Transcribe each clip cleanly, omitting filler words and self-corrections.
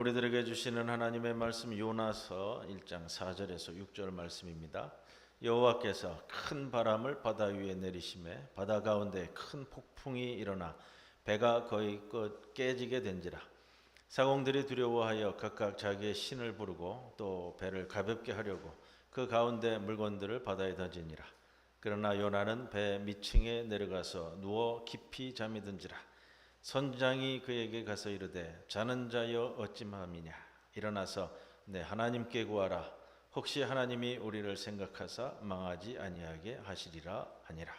우리들에게 주시는 하나님의 말씀 요나서 1장 4절에서 6절 말씀입니다. 여호와께서 큰 바람을 바다 위에 내리심에 바다 가운데 큰 폭풍이 일어나 배가 거의 깨지게 된지라. 사공들이 두려워하여 각각 자기의 신을 부르고 또 배를 가볍게 하려고 그 가운데 물건들을 바다에 던지니라. 그러나 요나는 배 밑층에 내려가서 누워 깊이 잠이 든지라. 선장이 그에게 가서 이르되 자는 자여 어찌함이냐. 일어나서 내 하나님께 구하라. 혹시 하나님이 우리를 생각하사 망하지 아니하게 하시리라 하니라.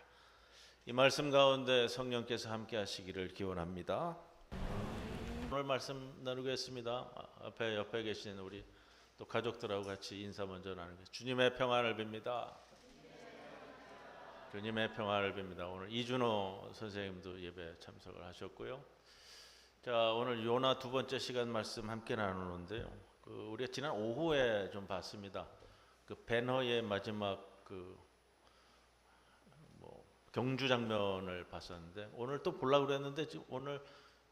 이 말씀 가운데 성령께서 함께 하시기를 기원합니다. 오늘 말씀 나누겠습니다. 앞에 옆에 계신 우리 또 가족들하고 같이 인사 먼저 나누겠습니다. 주님의 평안을 빕니다. 주님의 평안을 빕니다. 오늘 이준호 선생님도 예배 참석을 하셨고요. 자, 오늘 요나 두 번째 시간 말씀 함께 나누는데요. 우리가 지난 오후에 좀 봤습니다. 벤허의 마지막 경주 장면을 봤었는데 오늘 또 보려고 그랬는데 오늘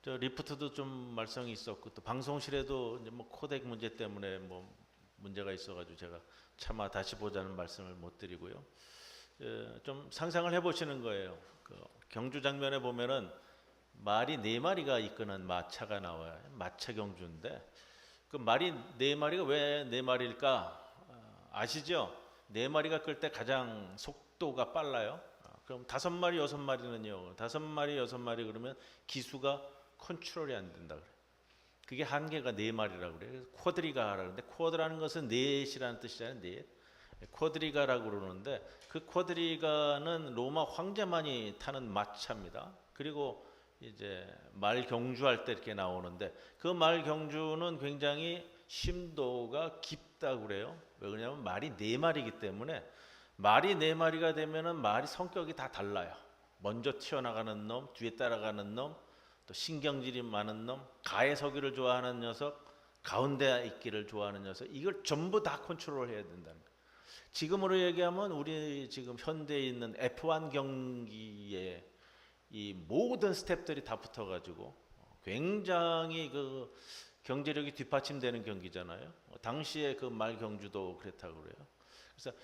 저 리프트도 좀 말썽이 있었고 또 방송실에도 이제 코덱 문제 때문에 문제가 있어가지고 제가 차마 다시 보자는 말씀을 못 드리고요. 좀 상상을 해보시는 거예요. 경주 장면에 보면은 말이 4마리가 이끄는 마차가 나와요. 마차 경주인데 그 말이 4마리가 왜 4마리일까 아시죠? 4마리가 끌 때 가장 속도가 빨라요. 그럼 5마리, 6마리는요. 5마리, 6마리 그러면 기수가 컨트롤이 안 된다 그래요. 그게 한계가 4마리라고 그래요. 쿼드리가라고 그러는데 쿼드라는 것은 넷이라는 뜻이잖아요. 넷. 쿼드리가라고 그러는데 그 쿼드리가는 로마 황제만이 타는 마차입니다. 그리고 이제 말 경주할 때 이렇게 나오는데 그 말 경주는 굉장히 심도가 깊다고 그래요. 왜 그러냐면 말이 4마리이기 때문에 말이 4마리가 되면은 말이 성격이 다 달라요. 먼저 튀어나가는 놈, 뒤에 따라가는 놈, 또 신경질이 많은 놈, 가에 서기를 좋아하는 녀석, 가운데 있기를 좋아하는 녀석, 이걸 전부 다 컨트롤해야 된다는 거예요. 지금으로 얘기하면 우리 지금 현대에 있는 F1 경기에 이 모든 스텝들이 다 붙어가지고 굉장히 그 경제력이 뒷받침되는 경기잖아요. 당시에 그 말 경주도 그랬다고 그래요. 그래서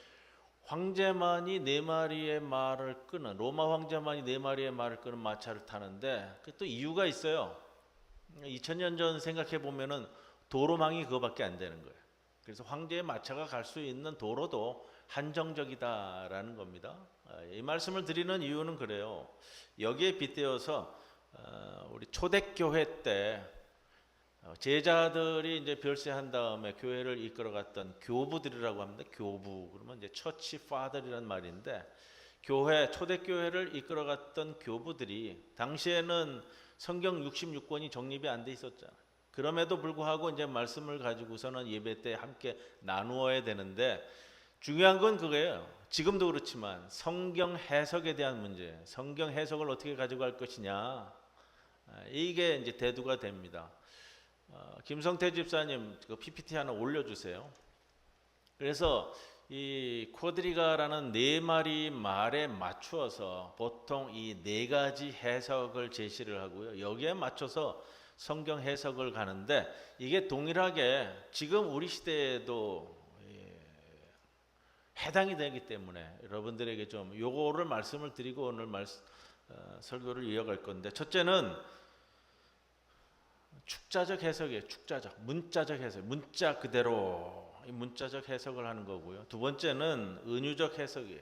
황제만이 4마리의 말을 끄는 로마 황제만이 4마리의 말을 끄는 마차를 타는데 그 또 이유가 있어요. 2000년 전 생각해 보면은 도로망이 그거밖에 안 되는 거예요. 그래서 황제의 마차가 갈 수 있는 도로도 한정적이다라는 겁니다. 이 말씀을 드리는 이유는 그래요. 여기에 빗대어서 우리 초대교회 때 제자들이 이제 별세한 다음에 교회를 이끌어갔던 교부들이라고 합니다. 교부 그러면 이제 처치 파더이라는 말인데 교회 초대교회를 이끌어갔던 교부들이 당시에는 성경 66권이 정립이 안 돼 있었잖아요. 그럼에도 불구하고 이제 말씀을 가지고서는 예배 때 함께 나누어야 되는데 중요한 건 그거예요. 지금도 그렇지만 성경 해석에 대한 문제, 성경 해석을 어떻게 가져갈 것이냐, 이게 이제 대두가 됩니다. 김성태 집사님 그 PPT 하나 올려주세요. 그래서 이 쿼드리가라는 4마리 말에 맞추어서 보통 이 4가지 해석을 제시를 하고요. 여기에 맞춰서 성경 해석을 가는데 이게 동일하게 지금 우리 시대에도 해당이 되기 때문에 여러분들에게 좀 요거를 말씀을 드리고 오늘 설교를 이어갈 건데 첫째는 축자적 해석이에요. 축자적, 문자적 해석, 문자 그대로 문자적 해석을 하는 거고요. 두 번째는 은유적 해석이에요.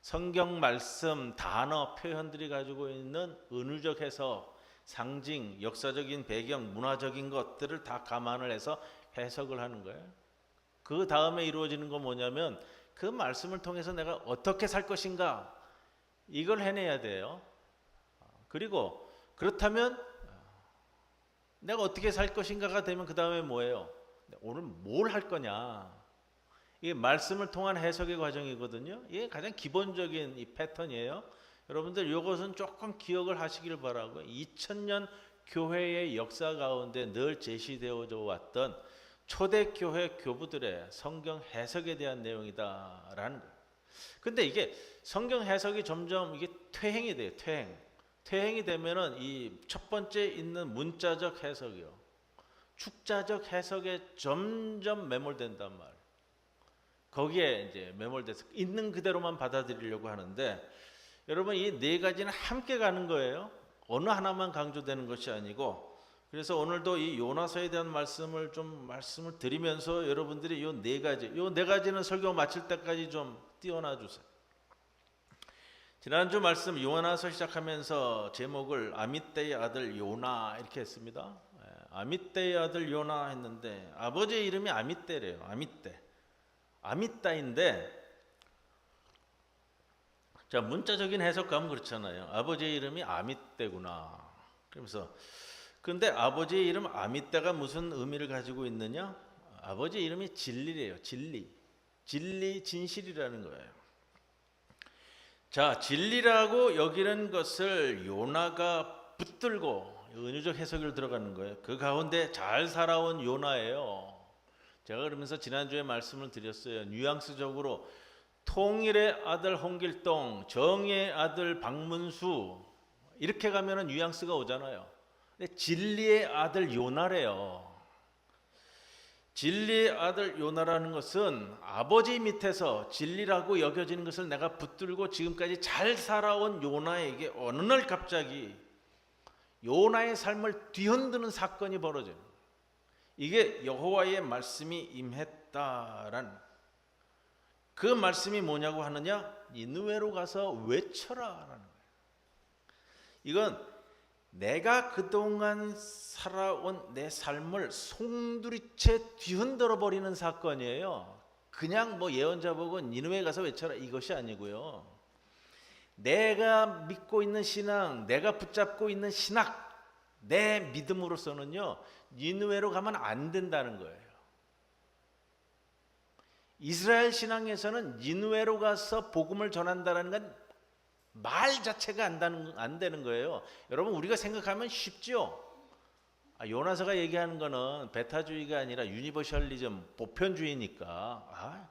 성경 말씀, 단어, 표현들이 가지고 있는 은유적 해석, 상징, 역사적인 배경, 문화적인 것들을 다 감안을 해서 해석을 하는 거예요. 그 다음에 이루어지는 건 뭐냐면 그 말씀을 통해서 내가 어떻게 살 것인가 이걸 해내야 돼요. 그리고 그렇다면 내가 어떻게 살 것인가가 되면 그 다음에 뭐예요? 오늘 뭘 할 거냐. 이게 말씀을 통한 해석의 과정이거든요. 이게 가장 기본적인 이 패턴이에요. 여러분들 이것은 조금 기억을 하시길 바라고 2000년 교회의 역사 가운데 늘 제시되어져 왔던 초대교회 교부들의 성경 해석에 대한 내용이다라는 거예요. 근데 이게 성경 해석이 점점 이게 퇴행이 돼요. 퇴행이 되면은 이 첫 번째 있는 문자적 해석이요. 축자적 해석에 점점 매몰된단 말이에요. 거기에 이제 매몰돼서 있는 그대로만 받아들이려고 하는데, 여러분 이 네 가지는 함께 가는 거예요. 어느 하나만 강조되는 것이 아니고. 그래서 오늘도 이 요나서에 대한 말씀을 드리면서 여러분들이 요 네 가지는 설교 마칠 때까지 좀 띄워놔 주세요. 지난주 말씀 요나서 시작하면서 제목을 아미떼의 아들 요나 이렇게 했습니다. 아미떼의 아들 요나 했는데 아버지의 이름이 아미떼래요. 아미따인데, 자, 문자적인 해석 가면 그렇잖아요. 아버지의 이름이 아미떼구나. 그러면서 근데 아버지의 이름 아미떼가 무슨 의미를 가지고 있느냐? 아버지의 이름이 진리래요. 진리, 진실이라는 거예요. 자, 진리라고 여기는 것을 요나가 붙들고, 은유적 해석을 들어가는 거예요. 그 가운데 잘 살아온 요나예요. 제가 그러면서 지난주에 말씀을 드렸어요. 뉘앙스적으로 통일의 아들 홍길동, 정의의 아들 박문수 이렇게 가면은 뉘앙스가 오잖아요. 근데 진리의 아들 요나래요. 진리의 아들 요나라는 것은 아버지 밑에서 진리라고 여겨지는 것을 내가 붙들고 지금까지 잘 살아온 요나에게 어느 날 갑자기 요나의 삶을 뒤흔드는 사건이 벌어져요. 이게 여호와의 말씀이 임했다란, 그 말씀이 뭐냐고 하느냐? 니느웨로 가서 외쳐라라는 거예요. 이건 내가 그동안 살아온 내 삶을 송두리째 뒤흔들어 버리는 사건이에요. 그냥 뭐 예언자 보고 니느웨 가서 외쳐라 이것이 아니고요. 내가 믿고 있는 신앙, 내가 붙잡고 있는 신학, 내 믿음으로서는요, 니느웨로 가면 안 된다는 거예요. 이스라엘 신앙에서는 니느웨로 가서 복음을 전한다는 건 말 자체가 안 되는 거예요. 여러분 우리가 생각하면 쉽죠. 요나서가 얘기하는 거는 베타주의가 아니라 유니버셜리즘, 보편주의니까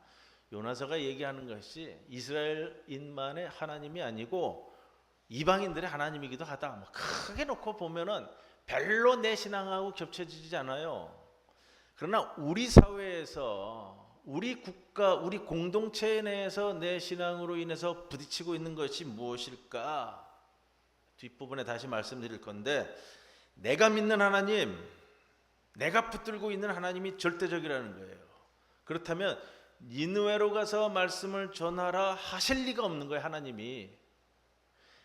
요나서가 얘기하는 것이 이스라엘인만의 하나님이 아니고 이방인들의 하나님이기도 하다. 뭐 크게 놓고 보면은 별로 내 신앙하고 겹쳐지지 않아요. 그러나 우리 사회에서, 우리 국가, 우리 공동체 내에서 내 신앙으로 인해서 부딪히고 있는 것이 무엇일까? 뒷부분에 다시 말씀드릴 건데, 내가 믿는 하나님, 내가 붙들고 있는 하나님이 절대적이라는 거예요. 그렇다면 니느웨로 가서 말씀을 전하라 하실 리가 없는 거예요. 하나님이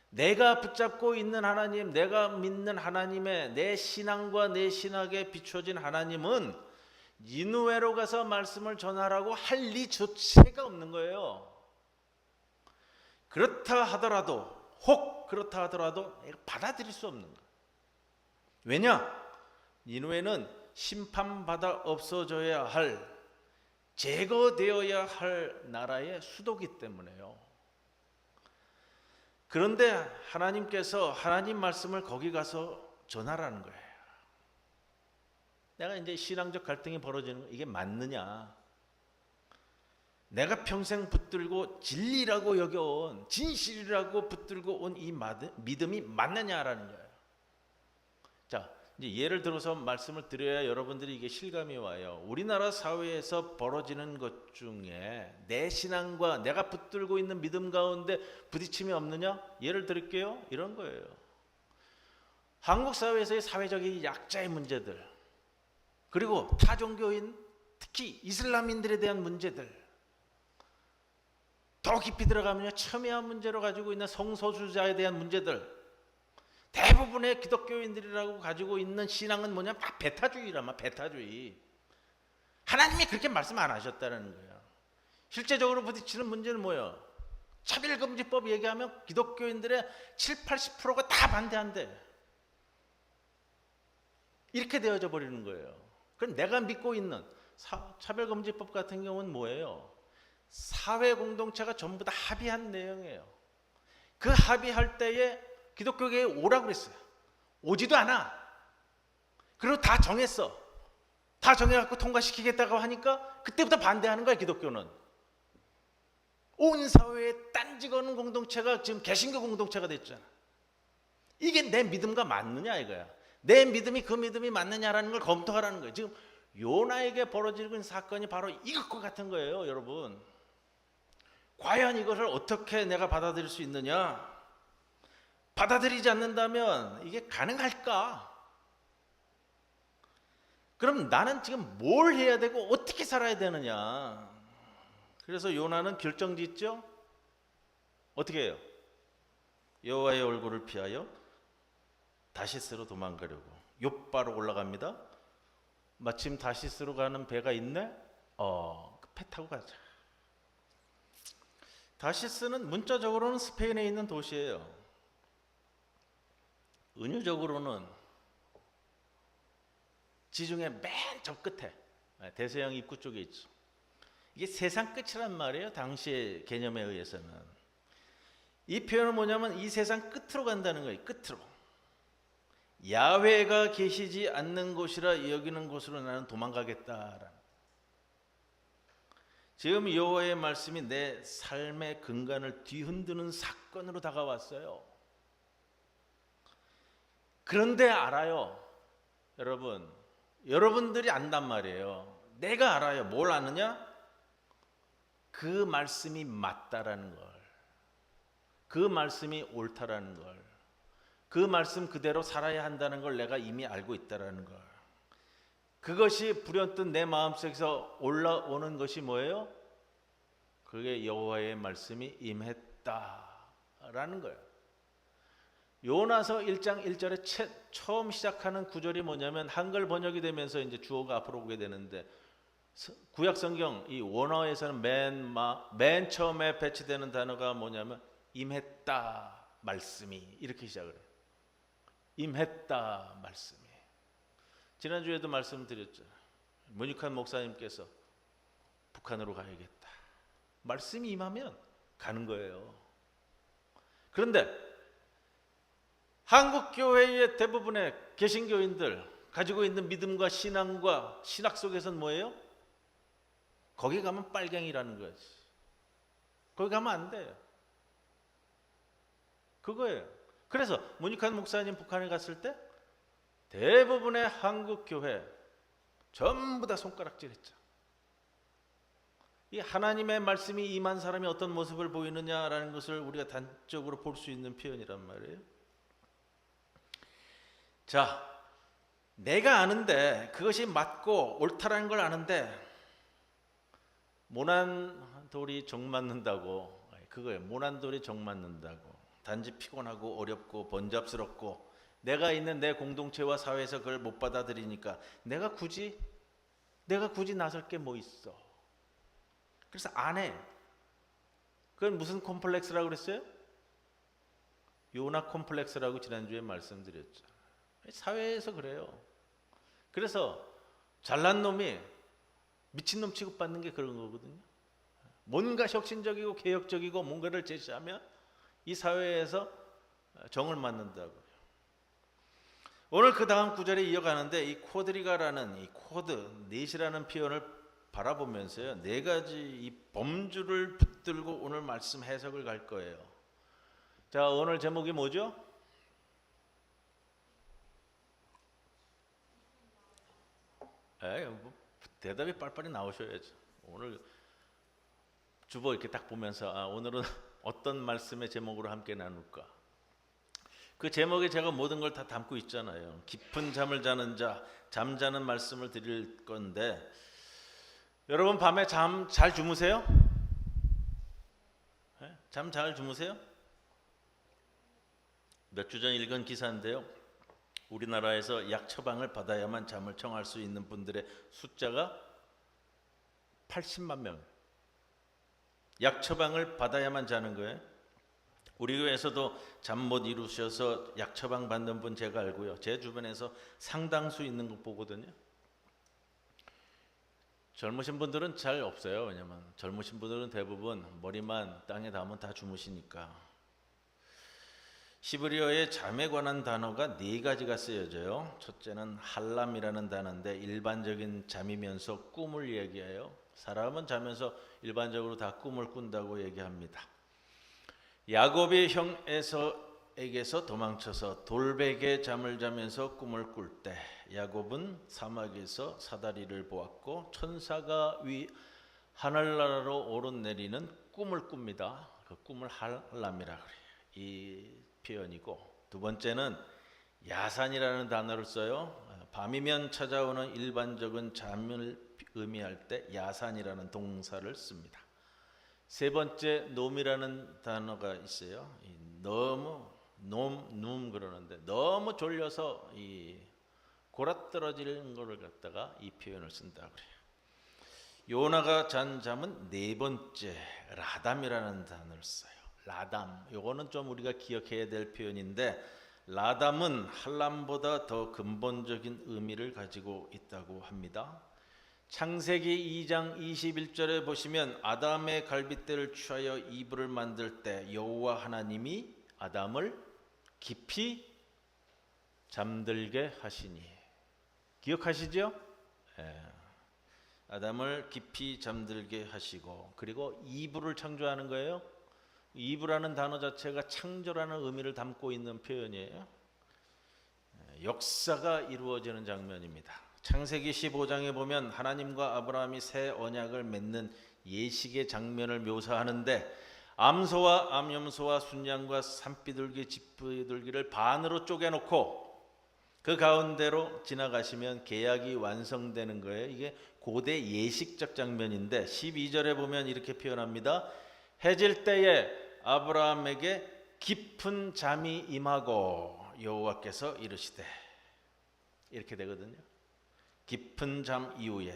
내가 붙잡고 있는 하나님, 내가 믿는 하나님의, 내 신앙과 내 신학에 비춰진 하나님은 니느웨로 가서 말씀을 전하라고 할 리조차가 없는 거예요. 그렇다 하더라도 받아들일 수 없는 거예요. 왜냐? 니느웨는 심판받아 없어져야 할, 제거되어야 할 나라의 수도기 때문에요. 그런데 하나님께서 하나님 말씀을 거기 가서 전하라는 거예요. 내가 이제 신앙적 갈등이 벌어지는 거, 이게 맞느냐? 내가 평생 붙들고 진리라고 여겨온, 진실이라고 붙들고 온 이 믿음이 맞느냐라는 거예요. 자, 이제 예를 들어서 말씀을 드려야 여러분들이 이게 실감이 와요. 우리나라 사회에서 벌어지는 것 중에 내 신앙과 내가 붙들고 있는 믿음 가운데 부딪힘이 없느냐? 예를 들을게요. 이런 거예요. 한국 사회에서의 사회적인 약자의 문제들, 그리고 타종교인, 특히 이슬람인들에 대한 문제들, 더 깊이 들어가면요, 첨예한 문제로 가지고 있는 성소수자에 대한 문제들, 대부분의 기독교인들이라고 가지고 있는 신앙은 뭐냐면 배타주의라면 배타주의. 하나님이 그렇게 말씀 안 하셨다는 거예요. 실제적으로 부딪히는 문제는 뭐예요? 차별금지법 얘기하면 기독교인들의 70-80%가 다 반대한대. 이렇게 되어져 버리는 거예요. 그럼 내가 믿고 있는 차별금지법 같은 경우는 뭐예요? 사회 공동체가 전부 다 합의한 내용이에요. 그 합의할 때에 기독교계에 오라고 그랬어요. 오지도 않아. 그리고 다 정했어. 다 정해갖고 통과시키겠다고 하니까 그때부터 반대하는 거야, 기독교는. 온 사회에 딴지 거는 공동체가 지금 개신교 공동체가 됐잖아. 이게 내 믿음과 맞느냐 이거야. 내 믿음이 그 믿음이 맞느냐라는 걸 검토하라는 거예요. 지금 요나에게 벌어지고 있는 사건이 바로 이것과 같은 거예요, 여러분. 과연 이것을 어떻게 내가 받아들일 수 있느냐? 받아들이지 않는다면 이게 가능할까? 그럼 나는 지금 뭘 해야 되고 어떻게 살아야 되느냐? 그래서 요나는 결정짓죠. 어떻게 해요? 여호와의 얼굴을 피하여 다시스로 도망가려고 욥바로 올라갑니다. 마침 다시스로 가는 배가 있네. 그 배 타고 가자. 다시스는 문자적으로는 스페인에 있는 도시예요. 은유적으로는 지중해 맨 저 끝에 대서양 입구 쪽에 있죠. 이게 세상 끝이란 말이에요. 당시의 개념에 의해서는. 이 표현은 뭐냐면 이 세상 끝으로 간다는 거예요. 끝으로. 야훼가 계시지 않는 곳이라 여기는 곳으로 나는 도망가겠다라는. 지금 여호와의 말씀이 내 삶의 근간을 뒤흔드는 사건으로 다가왔어요. 그런데 알아요. 여러분들이 안단 말이에요. 내가 알아요. 뭘 아느냐? 그 말씀이 맞다라는 걸. 그 말씀이 옳다라는 걸. 그 말씀 그대로 살아야 한다는 걸 내가 이미 알고 있다라는 걸. 그것이 불현듯 내 마음속에서 올라오는 것이 뭐예요? 그게 여호와의 말씀이 임했다라는 거예요. 요나서 1장 1절에 처음 시작하는 구절이 뭐냐면 한글 번역이 되면서 이제 주어가 앞으로 오게 되는데 구약 성경 이 원어에서는 맨 처음에 배치되는 단어가 뭐냐면 임했다 말씀이 이렇게 시작을 해요. 임했다 말씀이. 지난주에도 말씀드렸죠. 문익환 목사님께서 북한으로 가야겠다. 말씀이 임하면 가는 거예요. 그런데 한국 교회의 대부분의 개신교인들 가지고 있는 믿음과 신앙과 신학 속에서는 뭐예요? 거기 가면 빨갱이라는 거지. 거기 가면 안 돼요. 그거예요. 그래서 문익환 목사님 북한에 갔을 때 대부분의 한국 교회 전부 다 손가락질했죠. 이 하나님의 말씀이 임한 사람이 어떤 모습을 보이느냐라는 것을 우리가 단적으로 볼 수 있는 표현이란 말이에요. 자, 내가 아는데 그것이 맞고 옳다라는 걸 아는데 모난 돌이 정 맞는다고. 그거예요. 모난 돌이 정 맞는다고. 단지 피곤하고 어렵고 번잡스럽고 내가 있는 내 공동체와 사회에서 그걸 못 받아들이니까 내가 굳이 나설 게 뭐 있어. 그래서 안 해. 그건 무슨 콤플렉스라고 그랬어요? 요나 콤플렉스라고 지난주에 말씀드렸죠. 사회에서 그래요. 그래서 잘난 놈이 미친놈 취급받는 게 그런 거거든요. 뭔가 혁신적이고 개혁적이고 뭔가를 제시하면 이 사회에서 정을 맞는다고요. 오늘 그 다음 구절에 이어가는데 이 코드리가라는 이 코드, 넷이라는 표현을 바라보면서요. 네 가지 이 범주를 붙들고 오늘 말씀 해석을 갈 거예요. 자, 오늘 제목이 뭐죠? 대답이 빨리빨리 나오셔야죠. 오늘 주보 이렇게 딱 보면서 오늘은 어떤 말씀의 제목으로 함께 나눌까? 그 제목에 제가 모든 걸 다 담고 있잖아요. 깊은 잠을 자는 자, 잠자는 말씀을 드릴 건데 여러분 밤에 잠 잘 주무세요? 잠 잘 주무세요? 몇 주 전 읽은 기사인데요. 우리나라에서 약 처방을 받아야만 잠을 청할 수 있는 분들의 숫자가 80만 명. 약 처방을 받아야만 자는 거예요. 우리 교회에서도 잠 못 이루셔서 약 처방 받는 분 제가 알고요. 제 주변에서 상당수 있는 거 보거든요. 젊으신 분들은 잘 없어요. 왜냐면 젊으신 분들은 대부분 머리만 땅에 닿으면 다 주무시니까. 히브리어의 잠에 관한 단어가 네 가지가 쓰여져요. 첫째는 할람이라는 단어인데 일반적인 잠이면서 꿈을 얘기해요. 사람은 자면서 일반적으로 다 꿈을 꾼다고 얘기합니다. 야곱의 형 에서의 야곱에게서 도망쳐서 돌베개 잠을 자면서 꿈을 꿀 때 야곱은 사막에서 사다리를 보았고 천사가 하늘나라로 오르내리는 꿈을 꿉니다. 그 꿈을 할람이라 그래요. 이 표현이고, 두 번째는 야산이라는 단어를 써요. 밤이면 찾아오는 일반적인 잠을 의미할 때 야산이라는 동사를 씁니다. 세 번째 놈이라는 단어가 있어요. 너무 그러는데 너무 졸려서 이 골아떨어지는 거를 갖다가 이 표현을 쓴다 그래요. 요나가 잔 잠은 네 번째 라담이라는 단어를 써요. 라담, 요거는 좀 우리가 기억해야 될 표현인데, 라담은 할람보다 더 근본적인 의미를 가지고 있다고 합니다. 창세기 2장 21절에 보시면 아담의 갈빗대를 취하여 이불을 만들 때 여호와 하나님이 아담을 깊이 잠들게 하시니, 기억하시죠? 아담을 깊이 잠들게 하시고, 그리고 이불을 창조하는 거예요. 이불이라는 단어 자체가 창조라는 의미를 담고 있는 표현이에요. 역사가 이루어지는 장면입니다. 창세기 15장에 보면 하나님과 아브라함이 새 언약을 맺는 예식의 장면을 묘사하는데, 암소와 암염소와 순양과 산비둘기 집비둘기를 반으로 쪼개놓고 그 가운데로 지나가시면 계약이 완성되는 거예요. 이게 고대 예식적 장면인데 12절에 보면 이렇게 표현합니다. 해질 때에 아브라함에게 깊은 잠이 임하고 여호와께서 이르시되, 이렇게 되거든요. 깊은 잠 이후에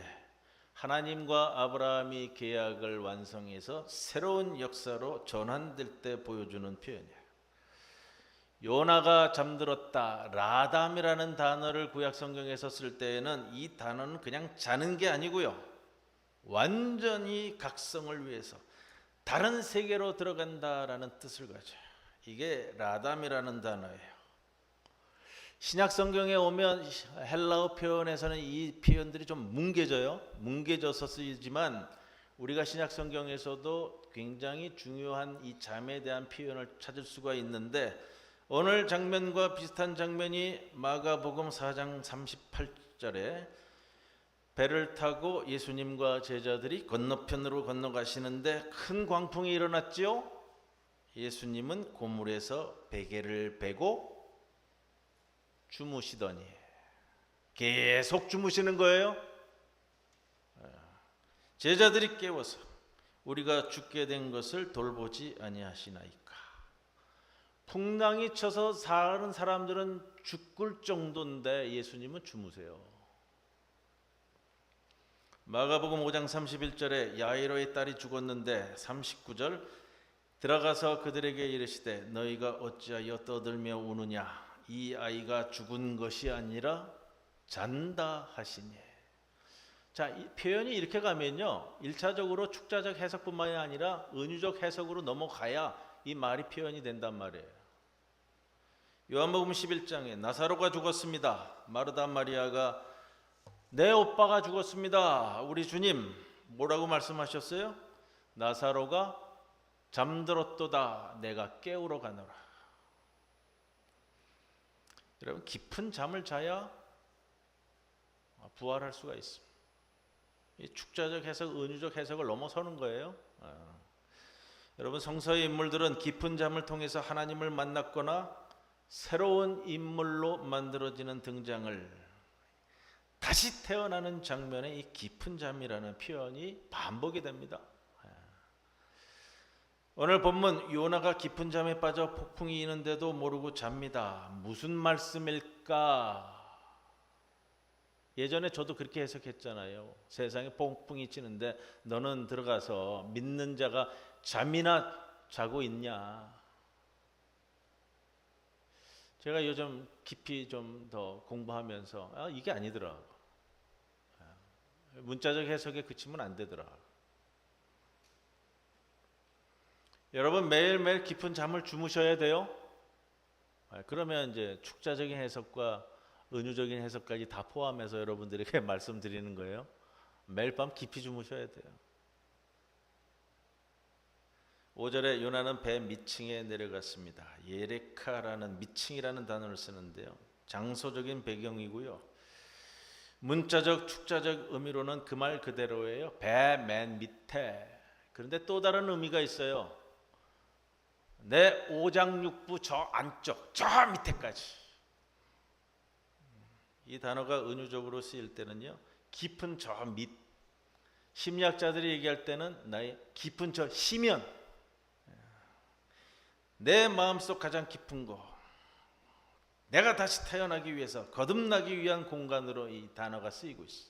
하나님과 아브라함이 계약을 완성해서 새로운 역사로 전환될 때 보여주는 표현이에요. 요나가 잠들었다, 라담이라는 단어를 구약 성경에서 쓸 때에는 이 단어는 그냥 자는 게 아니고요, 완전히 각성을 위해서 다른 세계로 들어간다라는 뜻을 가져요. 이게 라담이라는 단어예요. 신약 성경에 오면 헬라어 표현에서는 이 표현들이 좀 뭉개져서 쓰이지만 우리가 신약 성경에서도 굉장히 중요한 이 잠에 대한 표현을 찾을 수가 있는데, 오늘 장면과 비슷한 장면이 마가복음 4장 38절에 배를 타고 예수님과 제자들이 건너편으로 건너가시는데 큰 광풍이 일어났지요. 예수님은 고물에서 베개를 베고 주무시더니, 계속 주무시는 거예요. 제자들이 깨워서 우리가 죽게 된 것을 돌보지 아니하시나이까. 풍랑이 쳐서 사는 사람들은 죽을 정도인데 예수님은 주무세요. 마가복음 5장 31절에 야이로의 딸이 죽었는데 39절 들어가서 그들에게 이르시되 너희가 어찌하여 떠들며 우느냐, 이 아이가 죽은 것이 아니라 잔다 하시니. 자, 이 표현이 이렇게 가면요, 1차적으로 축자적 해석뿐만이 아니라 은유적 해석으로 넘어가야 이 말이 표현이 된단 말이에요. 요한복음 11장에 나사로가 죽었습니다. 마르다 마리아가 내 오빠가 죽었습니다. 우리 주님 뭐라고 말씀하셨어요? 나사로가 잠들었도다, 내가 깨우러 가노라. 여러분, 깊은 잠을 자야 부활할 수가 있습니다. 이 축자적 해석, 은유적 해석을 넘어서는 거예요. 여러분, 성서의 인물들은 깊은 잠을 통해서 하나님을 만났거나 새로운 인물로 만들어지는 등장을, 다시 태어나는 장면에 이 깊은 잠이라는 표현이 반복이 됩니다. 오늘 본문 요나가 깊은 잠에 빠져 폭풍이 이는데도 모르고 잡니다. 무슨 말씀일까? 예전에 저도 그렇게 해석했잖아요. 세상에 폭풍이 치는데 너는 들어가서 믿는 자가 잠이나 자고 있냐? 제가 요즘 깊이 좀 더 공부하면서 이게 아니더라. 문자적 해석에 그치면 안 되더라. 여러분, 매일매일 깊은 잠을 주무셔야 돼요. 그러면 이제 축자적인 해석과 은유적인 해석까지 다 포함해서 여러분들에게 말씀드리는 거예요. 매일 밤 깊이 주무셔야 돼요. 5절에 요나는 배 밑층에 내려갔습니다. 예레카라는 미층이라는 단어를 쓰는데요. 장소적인 배경이고요. 문자적 축자적 의미로는 그 말 그대로예요. 배 맨 밑에. 그런데 또 다른 의미가 있어요. 내 오장육부 저 안쪽 저 밑에까지. 이 단어가 은유적으로 쓰일 때는요, 깊은 저 밑. 심리학자들이 얘기할 때는 나의 깊은 저 심연, 내 마음속 가장 깊은 곳, 내가 다시 태어나기 위해서 거듭나기 위한 공간으로 이 단어가 쓰이고 있어.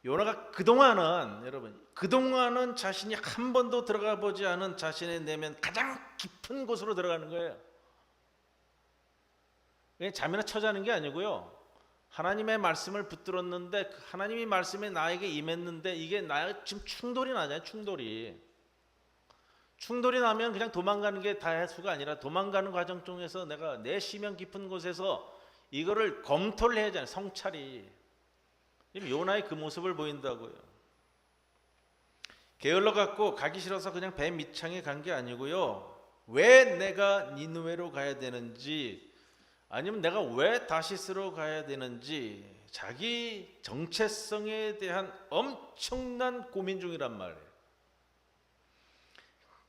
요나가 그동안은 자신이 한 번도 들어가 보지 않은 자신의 내면 가장 깊은 곳으로 들어가는 거예요. 잠이나 쳐자는 게 아니고요. 하나님의 말씀을 붙들었는데 하나님이 말씀에 나에게 임했는데 이게 나 지금 충돌이 나잖아요. 충돌이 나면 그냥 도망가는 게 다해수가 아니라 도망가는 과정 중에서 내가 내 심연 깊은 곳에서 이거를 검토를 해야 하잖아요. 성찰이. 요나의 그 모습을 보인다고요. 게을러 갖고 가기 싫어서 그냥 배 밑창에 간 게 아니고요. 왜 내가 니느웨로 가야 되는지, 아니면 내가 왜 다시스로 가야 되는지 자기 정체성에 대한 엄청난 고민 중이란 말이에요.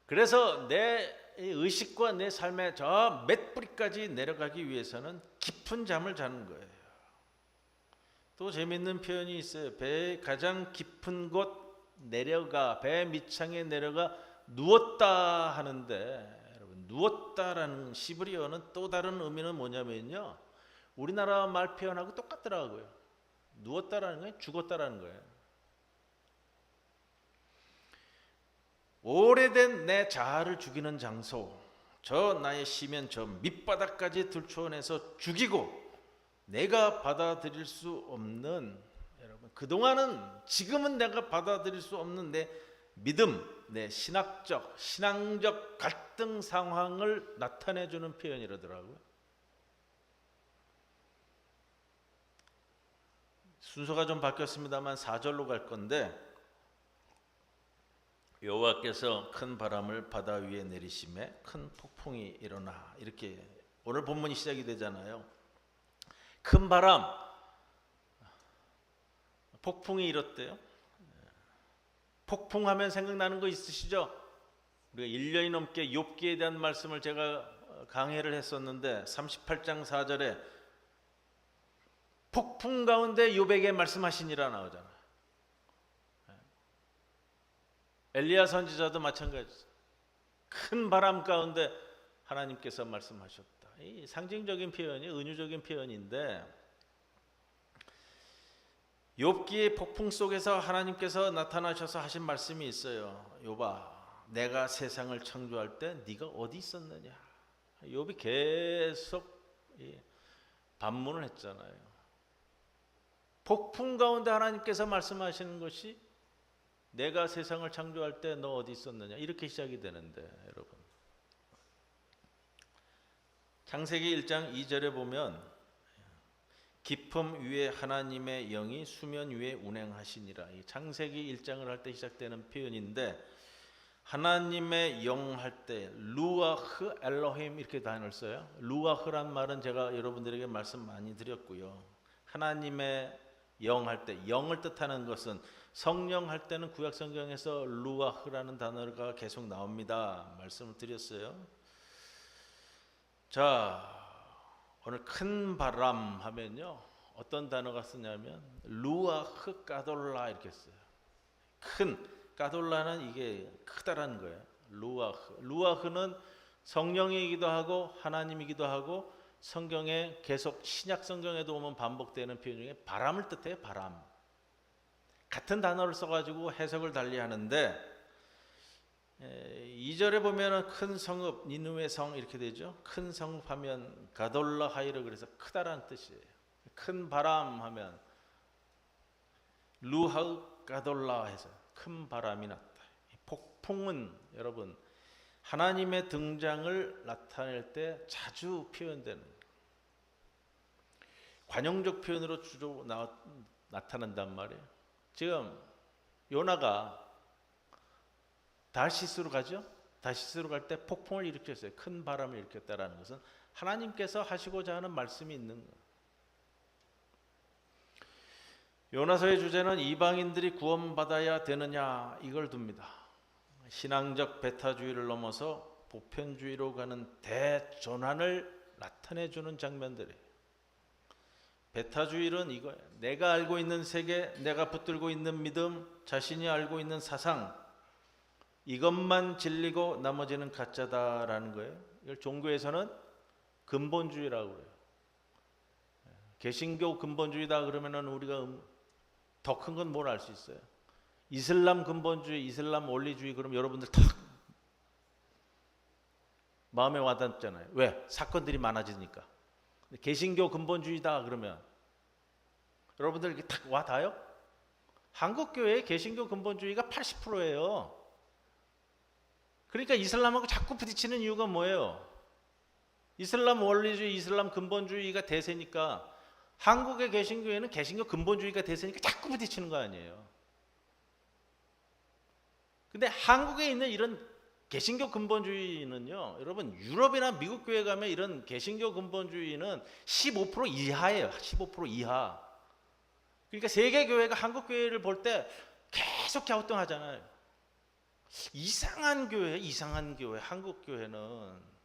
그래서 내 의식과 내 삶의 저 맷뿌리까지 내려가기 위해서는 깊은 잠을 자는 거예요. 또 재밌는 표현이 있어요. 배의 가장 깊은 곳 내려가, 배 밑창에 내려가 누웠다 하는데, 여러분, 누웠다라는 시브리어는 또 다른 의미는 뭐냐면요, 우리나라 말 표현하고 똑같더라고요. 누웠다라는 건 죽었다라는 거예요. 오래된 내 자아를 죽이는 장소, 저 나의 심연 저 밑바닥까지 들추어내서 죽이고 내가 받아들일 수 없는, 여러분, 그동안은 지금은 내가 받아들일 수 없는 내 믿음, 내 신앙적 갈등 상황을 나타내주는 표현이라더라고요. 순서가 좀 바뀌었습니다만 4절로 갈 건데, 여호와께서 큰 바람을 바다 위에 내리심에 큰 폭풍이 일어나, 이렇게 오늘 본문이 시작이 되잖아요. 큰 바람, 폭풍이 일었대요. 폭풍하면 생각나는 거 있으시죠? 우리가 1년이 넘게 욥기에 대한 말씀을 제가 강해를 했었는데 38장 4절에 폭풍 가운데 욥에게 말씀하시니라 나오잖아요. 엘리야 선지자도 마찬가지죠. 큰 바람 가운데 하나님께서 말씀하셨다. 이 상징적인 표현이 은유적인 표현인데, 욥기의 폭풍 속에서 하나님께서 나타나셔서 하신 말씀이 있어요. 욥아, 내가 세상을 창조할 때 네가 어디 있었느냐. 욥이 계속 반문을 했잖아요. 폭풍 가운데 하나님께서 말씀하시는 것이 내가 세상을 창조할 때 너 어디 있었느냐, 이렇게 시작이 되는데, 여러분, 창세기 1장 2절에 보면 깊음 위에 하나님의 영이 수면 위에 운행하시니라. 이 창세기 1장을 할 때 시작되는 표현인데, 하나님의 영 할 때 루아흐 엘로힘 이렇게 단어를 써요. 루아흐란 말은 제가 여러분들에게 말씀 많이 드렸고요. 하나님의 영 할 때, 영을 뜻하는 것은 성령 할 때는 구약 성경에서 루아흐라는 단어가 계속 나옵니다. 말씀을 드렸어요. 자, 오늘 큰 바람 하면요, 어떤 단어가 쓰냐면 루아흐 까돌라 이렇게 써요. 큰, 까돌라는 이게 크다라는 거예요. 루아흐는 성령이기도 하고 하나님이기도 하고, 성경에 계속 신약 성경에도 보면 반복되는 표현 중에 바람을 뜻해요. 바람. 같은 단어를 써가지고 해석을 달리 하는데, 2절에 보면은 큰 성읍, 니느웨 성 이렇게 되죠. 큰 성읍 하면 가돌라 하이르, 그래서 크다라는 뜻이에요. 큰 바람 하면 루하우 가돌라 해서 큰 바람이 났다. 폭풍은 여러분 하나님의 등장을 나타낼 때 자주 표현되는, 관용적 표현으로 주로 나타난단 말이에요. 지금 요나가 다시스로 가죠. 다시스로 갈 때 폭풍을 일으켰어요. 큰 바람을 일으켰다라는 것은 하나님께서 하시고자 하는 말씀이 있는 거예요. 요나서의 주제는 이방인들이 구원받아야 되느냐 이걸 둡니다. 신앙적 배타주의를 넘어서 보편주의로 가는 대전환을 나타내주는 장면들이에요. 배타주의는 이거예요. 내가 알고 있는 세계, 내가 붙들고 있는 믿음, 자신이 알고 있는 사상, 이것만 진리고 나머지는 가짜다라는 거예요. 이걸 종교에서는 근본주의라고 그래요. 개신교 근본주의다 그러면은 우리가 더 큰 건 뭘 알 수 있어요? 이슬람 근본주의, 이슬람 원리주의 그러면 여러분들 탁 마음에 와닿잖아요. 왜? 사건들이 많아지니까. 개신교 근본주의다 그러면 여러분들 이렇게 탁 와닿아요? 한국 교회의 개신교 근본주의가 80%예요. 그러니까 이슬람하고 자꾸 부딪히는 이유가 뭐예요? 이슬람 원리주의, 이슬람 근본주의가 대세니까 한국의 개신교회는 개신교 근본주의가 대세니까 자꾸 부딪히는 거 아니에요. 근데 한국에 있는 이런 개신교 근본주의는요, 여러분 유럽이나 미국 교회 가면 이런 개신교 근본주의는 15% 이하예요. 15% 이하. 그러니까 세계 교회가 한국 교회를 볼 때 계속 갸우뚱하잖아요. 이상한 교회, 이상한 교회, 한국 교회는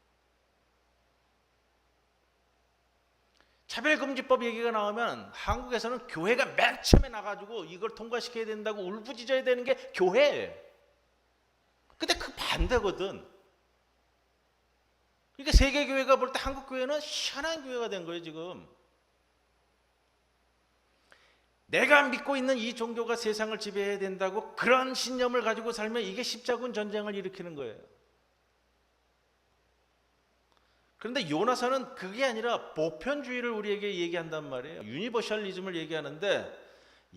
차별금지법 얘기가 나오면 한국에서는 교회가 맨 처음에 나가지고 이걸 통과시켜야 된다고 울부짖어야 되는 게 교회예요. 근데 그 반대거든. 그러니까 세계 교회가 볼 때 한국 교회는 희한한 교회가 된 거예요 지금. 내가 믿고 있는 이 종교가 세상을 지배해야 된다고 그런 신념을 가지고 살면 이게 십자군 전쟁을 일으키는 거예요. 그런데 요나서는 그게 아니라 보편주의를 우리에게 얘기한단 말이에요. 유니버셜리즘을 얘기하는데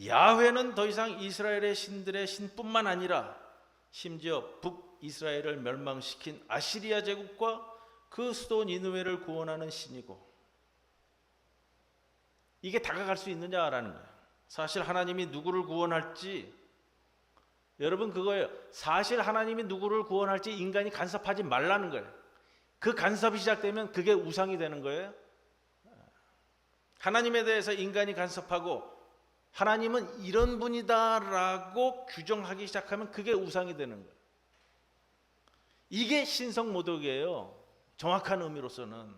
야훼는 더 이상 이스라엘의 신들의 신뿐만 아니라 심지어 북이스라엘을 멸망시킨 아시리아 제국과 그 수도 니느웨를 구원하는 신이고, 이게 다가갈 수 있느냐라는 거예요. 사실 하나님이 누구를 구원할지, 여러분 그거예요. 사실 하나님이 누구를 구원할지 인간이 간섭하지 말라는 거예요. 그 간섭이 시작되면 그게 우상이 되는 거예요. 하나님에 대해서 인간이 간섭하고 하나님은 이런 분이다라고 규정하기 시작하면 그게 우상이 되는 거예요. 이게 신성모독이에요. 정확한 의미로서는.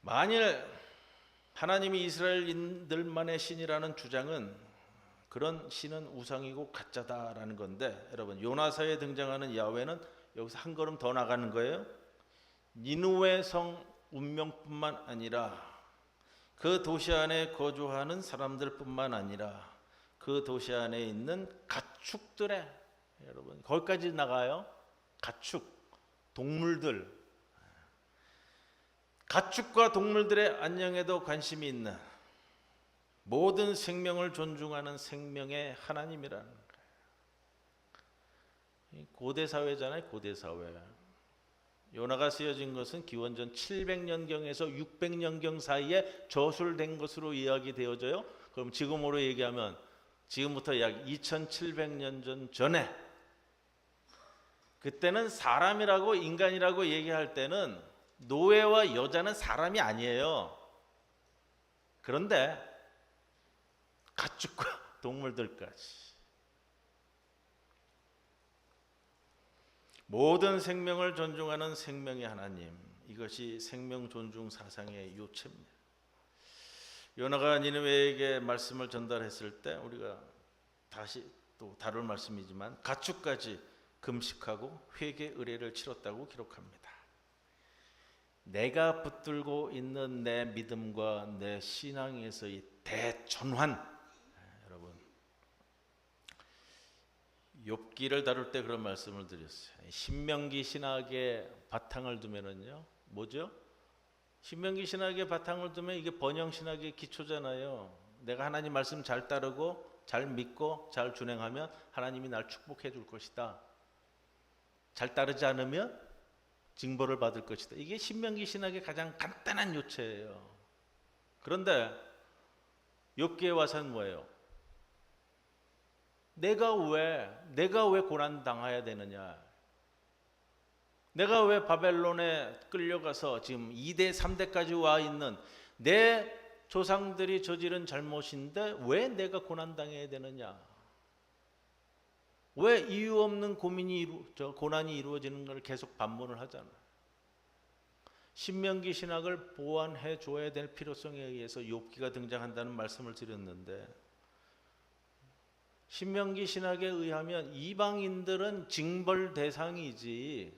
만일 하나님이 이스라엘인들만의 신이라는 주장은 그런 신은 우상이고 가짜다라는 건데, 여러분 요나서에 등장하는 야훼는 여기서 한 걸음 더 나가는 거예요. 니느웨 성 운명뿐만 아니라 그 도시 안에 거주하는 사람들뿐만 아니라 그 도시 안에 있는 가축들의, 여러분 거기까지 나가요. 가축, 동물들, 가축과 동물들의 안녕에도 관심이 있는, 모든 생명을 존중하는 생명의 하나님이라는 거예요. 고대 사회잖아요. 고대 사회. 요나가 쓰여진 것은 기원전 700년경에서 600년경 사이에 저술된 것으로 이야기되어져요. 그럼 지금으로 얘기하면 지금부터 약 2700년 전에, 그때는 사람이라고 인간이라고 얘기할 때는 노예와 여자는 사람이 아니에요. 그런데 가축과 동물들까지 모든 생명을 존중하는 생명의 하나님, 이것이 생명 존중 사상의 요체입니다. 요나가 니느웨에게 말씀을 전달했을 때 우리가 다시 또 다룰 말씀이지만 가축까지 금식하고 회개 의례를 치렀다고 기록합니다. 내가 붙들고 있는 내 믿음과 내 신앙에서의 대전환, 여러분 욥기를 다룰 때 그런 말씀을 드렸어요. 신명기 신학의 바탕을 두면은요, 뭐죠? 신명기 신학의 바탕을 두면 이게 번영 신학의 기초잖아요. 내가 하나님 말씀 잘 따르고 잘 믿고 잘 준행하면 하나님이 날 축복해 줄 것이다. 잘 따르지 않으면 징벌을 받을 것이다. 이게 신명기 신학의 가장 간단한 요체예요. 그런데 욥기에 와서는 뭐예요? 내가 왜 고난 당해야 되느냐? 내가 왜 바벨론에 끌려가서 지금 2대 3대까지 와 있는 내 조상들이 저지른 잘못인데 왜 내가 고난 당해야 되느냐? 왜 이유 없는 고난이 이루어지는 걸 계속 반문을 하잖아. 신명기 신학을 보완해 줘야 될 필요성에 의해서 욥기가 등장한다는 말씀을 드렸는데, 신명기 신학에 의하면 이방인들은 징벌 대상이지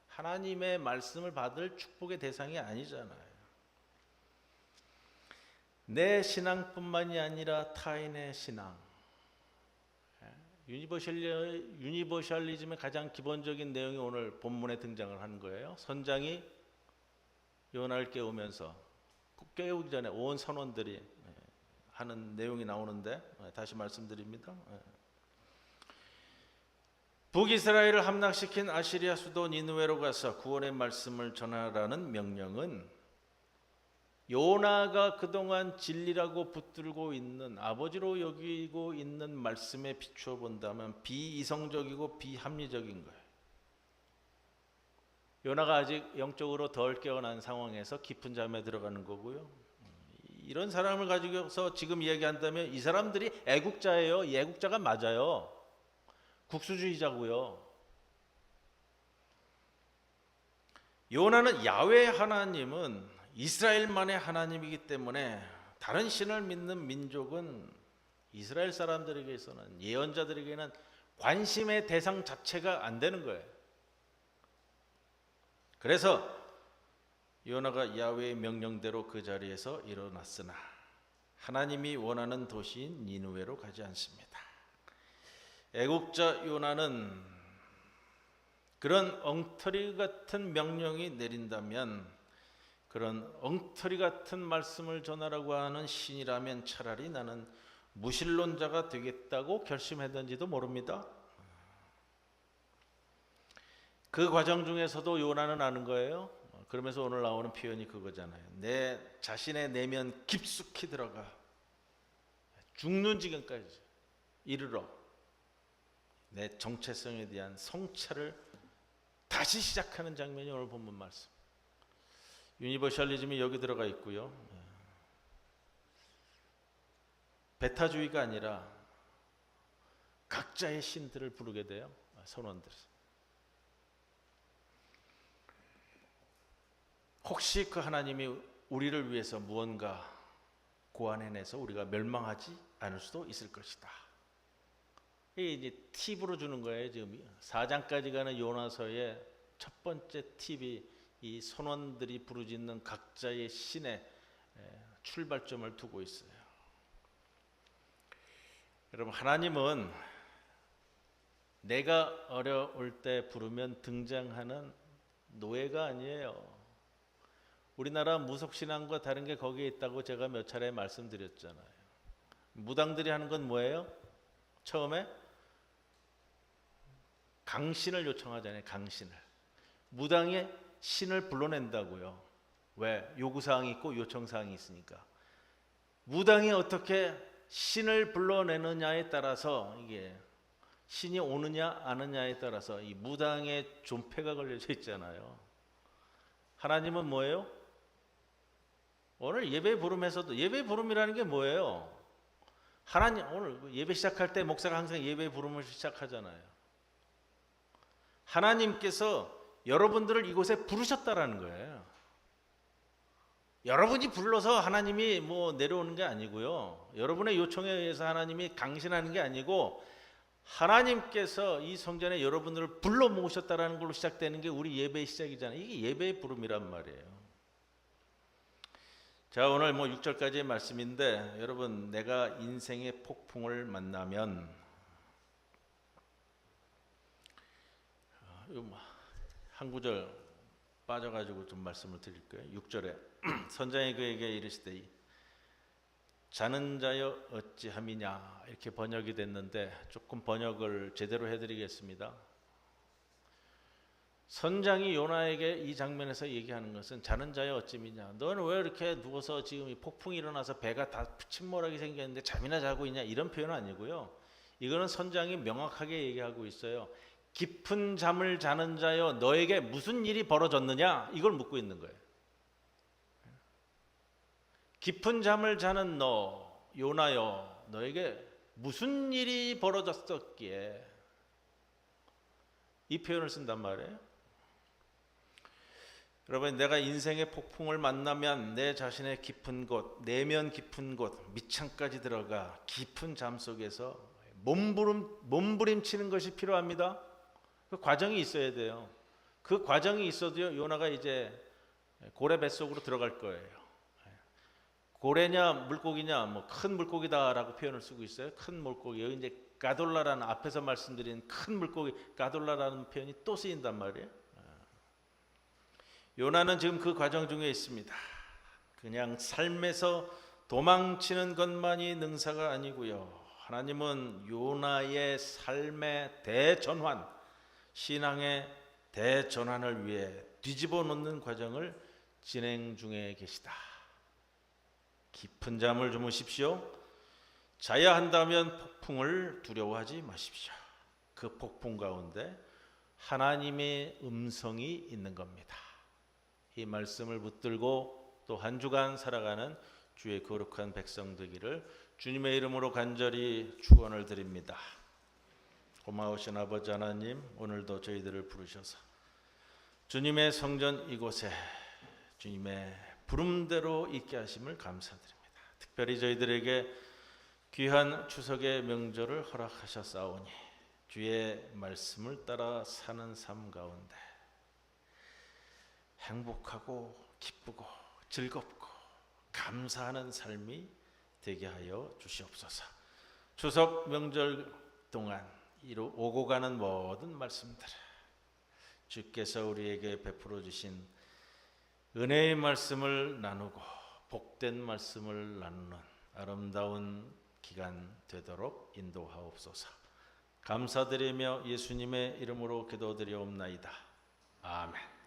하나님의 말씀을 받을 축복의 대상이 아니잖아요. 내 신앙뿐만이 아니라 타인의 신앙, 유니버셜리즘의 가장 기본적인 내용이 오늘 본문에 등장을 하는 거예요. 선장이 요나를 깨우면서, 깨우기 전에 온 선원들이 하는 내용이 나오는데 다시 말씀드립니다. 북이스라엘을 함락시킨 아시리아 수도 니느웨로 가서 구원의 말씀을 전하라는 명령은 요나가 그동안 진리라고 붙들고 있는, 아버지로 여기고 있는 말씀에 비추어 본다면 비이성적이고 비합리적인 거예요. 요나가 아직 영적으로 덜 깨어난 상황에서 깊은 잠에 들어가는 거고요. 이런 사람을 가지고서 지금 이야기한다면 이 사람들이 애국자예요. 이 애국자가 맞아요. 국수주의자고요. 요나는 야훼 하나님은 이스라엘만의 하나님이기 때문에 다른 신을 믿는 민족은 이스라엘 사람들에게서는, 예언자들에게는 관심의 대상 자체가 안 되는 거예요. 그래서 요나가 야훼의 명령대로 그 자리에서 일어났으나 하나님이 원하는 도시인 니느웨로 가지 않습니다. 애국자 요나는 그런 엉터리 같은 명령이 내린다면, 그런 엉터리 같은 말씀을 전하라고 하는 신이라면 차라리 나는 무신론자가 되겠다고 결심했던지도 모릅니다. 그 과정 중에서도 요나는 아는 거예요. 그러면서 오늘 나오는 표현이 그거잖아요. 내 자신의 내면 깊숙이 들어가 죽는 지경까지 이르러 내 정체성에 대한 성찰을 다시 시작하는 장면이 오늘 본문 말씀. 유니버셜리즘이 여기 들어가 있고요. 베타주의가 아니라 각자의 신들을 부르게 돼요. 선원들. 혹시 그 하나님이 우리를 위해서 무언가 고안해내서 우리가 멸망하지 않을 수도 있을 것이다. 이게 이제 팁으로 주는 거예요. 지금 4장까지 가는 요나서의 첫 번째 팁이 이 선원들이 부르짖는 각자의 신의 출발점을 두고 있어요. 여러분, 하나님은 내가 어려울 때 부르면 등장하는 노예가 아니에요. 우리나라 무속신앙과 다른 게 거기에 있다고 제가 몇 차례 말씀드렸잖아요. 무당들이 하는 건 뭐예요? 처음에 강신을 요청하잖아요. 강신을. 무당이 신을 불러낸다고요. 왜? 요구사항이 있고 요청사항이 있으니까. 무당이 어떻게 신을 불러내느냐에 따라서, 이게 신이 오느냐 안 오느냐에 따라서 이 무당의 존폐가 걸려져 있잖아요. 하나님은 뭐예요? 오늘 예배 부름에서도, 예배 부름이라는 게 뭐예요? 하나님, 오늘 예배 시작할 때 목사가 항상 예배 부름을 시작하잖아요. 하나님께서 여러분들을 이곳에 부르셨다라는 거예요. 여러분이 불러서 하나님이 뭐 내려오는 게 아니고요. 여러분의 요청에 의해서 하나님이 강신하는 게 아니고, 하나님께서 이 성전에 여러분들을 불러 모으셨다라는 걸로 시작되는 게 우리 예배의 시작이잖아요. 이게 예배의 부름이란 말이에요. 자, 오늘 6절까지의 말씀인데, 여러분, 내가 인생의 폭풍을 만나면, 한 구절 빠져가지고 좀 말씀을 드릴 거예요. 6절에 선장이 그에게 이르시되 자는 자여 어찌함이냐, 이렇게 번역이 됐는데 조금 번역을 제대로 해드리겠습니다. 선장이 요나에게 이 장면에서 얘기하는 것은, 자는 자여 어찌미냐, 너는 왜 이렇게 누워서 지금 이 폭풍이 일어나서 배가 다 침몰하게 생겼는데 잠이나 자고 있냐, 이런 표현은 아니고요. 이거는 선장이 명확하게 얘기하고 있어요. 깊은 잠을 자는 자여 너에게 무슨 일이 벌어졌느냐 이걸 묻고 있는 거예요. 깊은 잠을 자는 너 요나여 너에게 무슨 일이 벌어졌었기에 이 표현을 쓴단 말이에요. 여러분, 내가 인생의 폭풍을 만나면 내 자신의 깊은 곳, 내면 깊은 곳, 밑창까지 들어가 깊은 잠 속에서 몸부림치는 것이 필요합니다. 그 과정이 있어야 돼요. 그 과정이 있어도요, 요나가 이제 고래 뱃속으로 들어갈 거예요. 고래냐 물고기냐, 뭐 큰 물고기다라고 표현을 쓰고 있어요. 큰 물고기. 여기 이제 가돌라라는, 앞에서 말씀드린 큰 물고기 가돌라라는 표현이 또 쓰인단 말이에요. 요나는 지금 그 과정 중에 있습니다. 그냥 삶에서 도망치는 것만이 능사가 아니고요. 하나님은 요나의 삶의 대전환, 신앙의 대전환을 위해 뒤집어 놓는 과정을 진행 중에 계시다. 깊은 잠을 주무십시오. 자야 한다면 폭풍을 두려워하지 마십시오. 그 폭풍 가운데 하나님의 음성이 있는 겁니다. 이 말씀을 붙들고 또 한 주간 살아가는 주의 거룩한 백성 되기를 주님의 이름으로 간절히 축원을 드립니다. 고마우신 아버지 하나님, 오늘도 저희들을 부르셔서 주님의 성전 이곳에 주님의 부름대로 있게 하심을 감사드립니다. 특별히 저희들에게 귀한 추석의 명절을 허락하셨사오니 주의 말씀을 따라 사는 삶 가운데 행복하고 기쁘고 즐겁고 감사하는 삶이 되게 하여 주시옵소서. 추석 명절 동안 오고 가는 모든 말씀들, 주께서 우리에게 베풀어 주신 은혜의 말씀을 나누고 복된 말씀을 나누는 아름다운 기간 되도록 인도하옵소서. 감사드리며 예수님의 이름으로 기도드리옵나이다. 아멘.